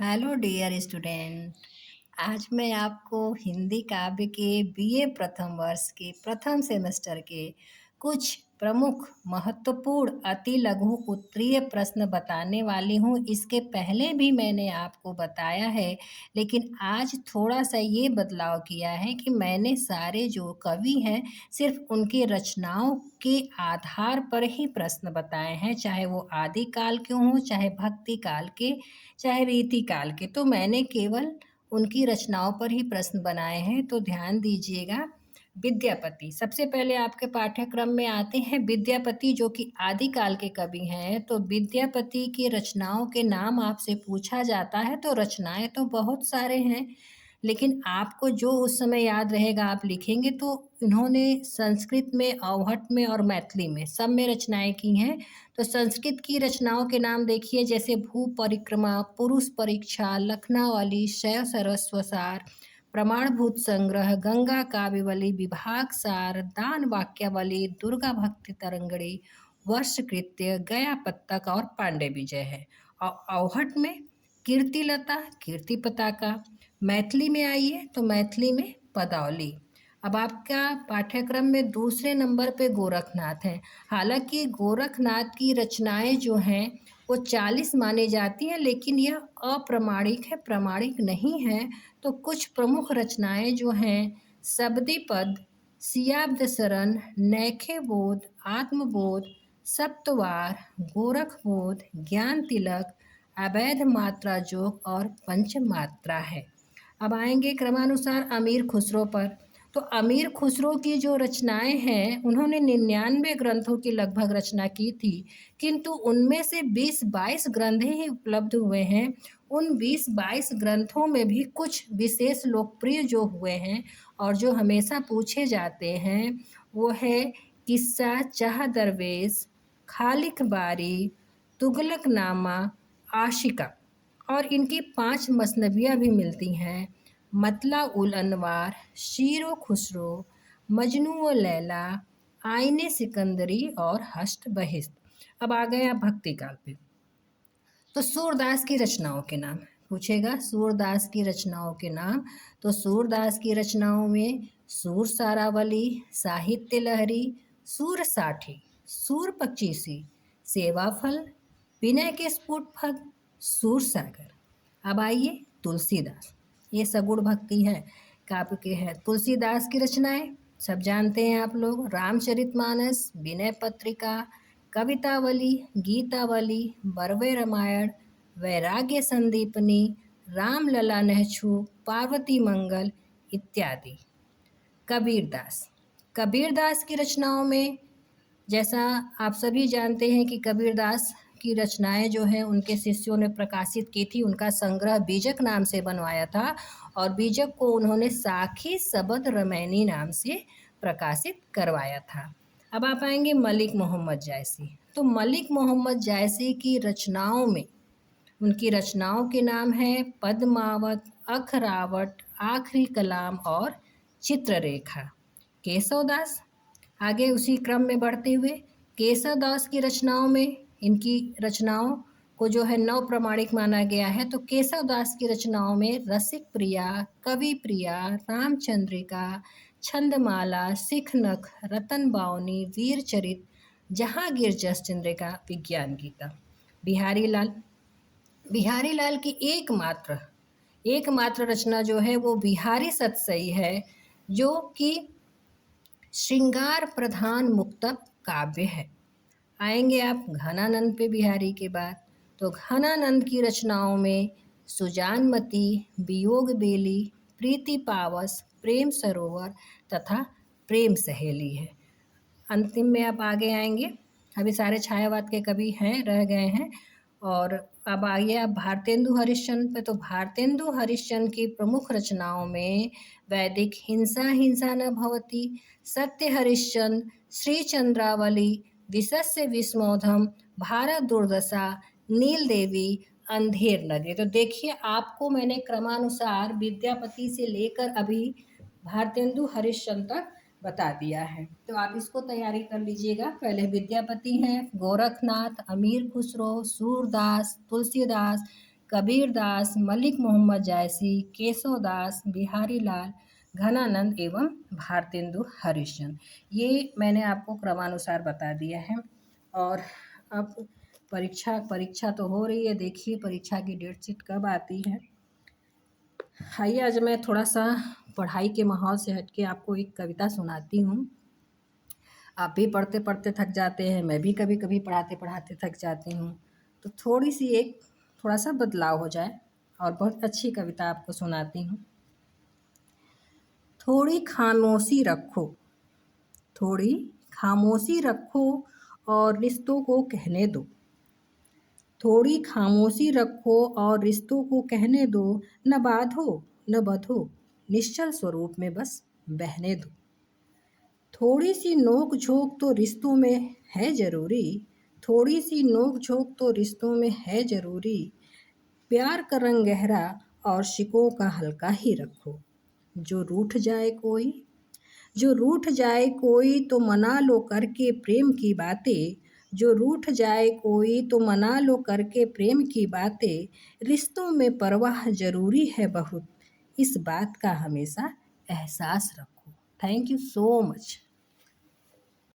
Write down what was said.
Hello dear student. आज मैं आपको हिंदी काव्य के बीए प्रथम वर्ष के प्रथम सेमेस्टर के कुछ प्रमुख महत्वपूर्ण अति लघु उत्तरीय प्रश्न बताने वाली हूँ। इसके पहले भी मैंने आपको बताया है, लेकिन आज थोड़ा सा ये बदलाव किया है कि मैंने सारे जो कवि हैं सिर्फ उनकी रचनाओं के आधार पर ही प्रश्न बताए हैं, चाहे वो आदि काल के हों, चाहे भक्ति काल के, चाहे रीति काल के। तो मैंने केवल उनकी रचनाओं पर ही प्रश्न बनाए हैं, तो ध्यान दीजिएगा। विद्यापति सबसे पहले आपके पाठ्यक्रम में आते हैं। विद्यापति जो कि आदिकाल के कवि हैं, तो विद्यापति की रचनाओं के नाम आपसे पूछा जाता है तो रचनाएं तो बहुत सारे हैं, लेकिन आपको जो उस समय याद रहेगा आप लिखेंगे। तो इन्होंने संस्कृत में, अवहट में और मैथिली में सब में रचनाएं की हैं। तो संस्कृत की रचनाओं के नाम देखिए, जैसे भू परिक्रमा, पुरुष परीक्षा, लखनावली, शैव सरस्वसार, प्रमाणभूत संग्रह, गंगा काव्यवली, विभाग सार, दान वाक्यावली, दुर्गा भक्ति तरंगड़ी, वर्ष कृत्य, गया पत्तक और पांडे विजय है। और अवहट में कीर्तिलता, कीर्ति पताका। मैथिली में आइए तो मैथिली में पदावली। अब आपका पाठ्यक्रम में दूसरे नंबर पे गोरखनाथ है। हालांकि गोरखनाथ की रचनाएं जो हैं वो 40 मानी जाती हैं, लेकिन यह अप्रमाणिक है, प्रमाणिक नहीं है। तो कुछ प्रमुख रचनाएं जो हैं, शबदी पद, सियाब्द शरण, नैखे बोध, आत्मबोध, सप्तवार, गोरखबोध, ज्ञान तिलक, अवैध मात्रा जोग और पंच मात्रा है। अब आएंगे क्रमानुसार अमीर खुसरो पर। तो अमीर खुसरो की जो रचनाएं हैं, उन्होंने 99 ग्रंथों की लगभग रचना की थी, किंतु उनमें से 20-22 ग्रंथ ही उपलब्ध हुए हैं। उन 20-22 ग्रंथों में भी कुछ विशेष लोकप्रिय जो हुए हैं और जो हमेशा पूछे जाते हैं, वो है किस्सा चाह दरवेश, खालिक बारी, तुगलकनामा, आशिका। और इनकी 5 मसनवियाँ भी मिलती हैं। मतला उल अनवार, शीरो खुसरो, मजनू व लैला, आईने सिकंदरी और हष्ट बहिष्ट। अब आ गए आप भक्ति काल पे। तो सूरदास की रचनाओं के नाम पूछेगा। सूरदास की रचनाओं के नाम, तो सूरदास की रचनाओं में सूर सारावली, साहित्य लहरी, सूर साठी, सूर पचीसी, सेवाफल, विनय के स्फुट फल, सूर सागर। अब आइए तुलसीदास। ये सगुण भक्ति है, काव्य के हैं। तुलसीदास की रचनाएं सब जानते हैं आप लोग। रामचरितमानस, विनय पत्रिका, कवितावली, गीतावली, बरवे रामायण, वैराग्य संदीपनी, रामलला नहछू, पार्वती मंगल इत्यादि। कबीरदास। कबीरदास की रचनाओं में, जैसा आप सभी जानते हैं कि कबीरदास की रचनाएं जो हैं उनके शिष्यों ने प्रकाशित की थी। उनका संग्रह बीजक नाम से बनवाया था और बीजक को उन्होंने साखी सबद रमैनी नाम से प्रकाशित करवाया था। अब आप आएंगे मलिक मोहम्मद जायसी। तो मलिक मोहम्मद जायसी की रचनाओं में, उनकी रचनाओं के नाम हैं पद्मावत, अखरावट, आखिरी कलाम और चित्ररेखा। केशवदास। आगे उसी क्रम में बढ़ते हुए केशवदास की रचनाओं में, इनकी रचनाओं को जो है नव प्रमाणिक माना गया है। तो केशवदास की रचनाओं में रसिक प्रिया, कवि प्रिया, रामचंद्रिका, छंदमाला, सिखनख, रतन बावनी, वीर चरित, जहांगीर जस चंद्रिका, विज्ञान गीता। बिहारी लाल। बिहारी लाल की एकमात्र रचना जो है वो बिहारी सतसई है, जो कि श्रृंगार प्रधान मुक्तक काव्य है। आएंगे आप घनानंद पे बिहारी के बाद। तो घनानंद की रचनाओं में सुजानमती, वियोग बेली, प्रीति पावस, प्रेम सरोवर तथा प्रेम सहेली है। अंतिम में आप आगे आएंगे। अभी सारे छायावाद के कवि हैं, रह गए हैं। और अब आइए आप भारतेंदु हरिश्चंद्र पे। तो भारतेंदु हरिश्चंद्र की प्रमुख रचनाओं में वैदिक हिंसा हिंसा न भवति, सत्य हरिश्चंद्र, श्री चंद्रावली, विशस्य विस्मोधम, भारत दुर्दशा, नील देवी, अंधेर नगरी। तो देखिए, आपको मैंने क्रमानुसार विद्यापति से लेकर अभी भारतेंदु हरिश्चंद्र तक बता दिया है, तो आप इसको तैयारी कर लीजिएगा। पहले विद्यापति हैं, गोरखनाथ, अमीर खुसरो, सूरदास, तुलसीदास, कबीर दास, मलिक मोहम्मद जायसी, केशव दास, बिहारी लाल, घनानंद एवं भारतेंदु हरिश्चंद्र। ये मैंने आपको क्रमानुसार बता दिया है। और अब परीक्षा तो हो रही है, देखिए परीक्षा की डेट शीट कब आती है। आइए आज मैं थोड़ा सा पढ़ाई के माहौल से हटके आपको एक कविता सुनाती हूँ। आप भी पढ़ते पढ़ते थक जाते हैं, मैं भी कभी कभी पढ़ाते पढ़ाते थक जाती हूँ, तो थोड़ा सा बदलाव हो जाए और बहुत अच्छी कविता आपको सुनाती हूँ। थोड़ी खामोशी रखो, थोड़ी खामोशी रखो और रिश्तों को कहने दो। थोड़ी खामोशी रखो और रिश्तों को कहने दो, न बांधो न बंधो, निश्चल स्वरूप में बस बहने दो। थोड़ी सी नोक झोंक तो रिश्तों में है जरूरी, थोड़ी सी नोक झोंक तो रिश्तों में है जरूरी। प्यार का रंग गहरा और शिकों का हल्का ही रखो। जो रूठ जाए कोई, जो रूठ जाए कोई तो मना लो करके प्रेम की बातें। जो रूठ जाए कोई तो मना लो करके प्रेम की बातें। रिश्तों में परवाह जरूरी है बहुत, इस बात का हमेशा एहसास रखो। Thank you so much.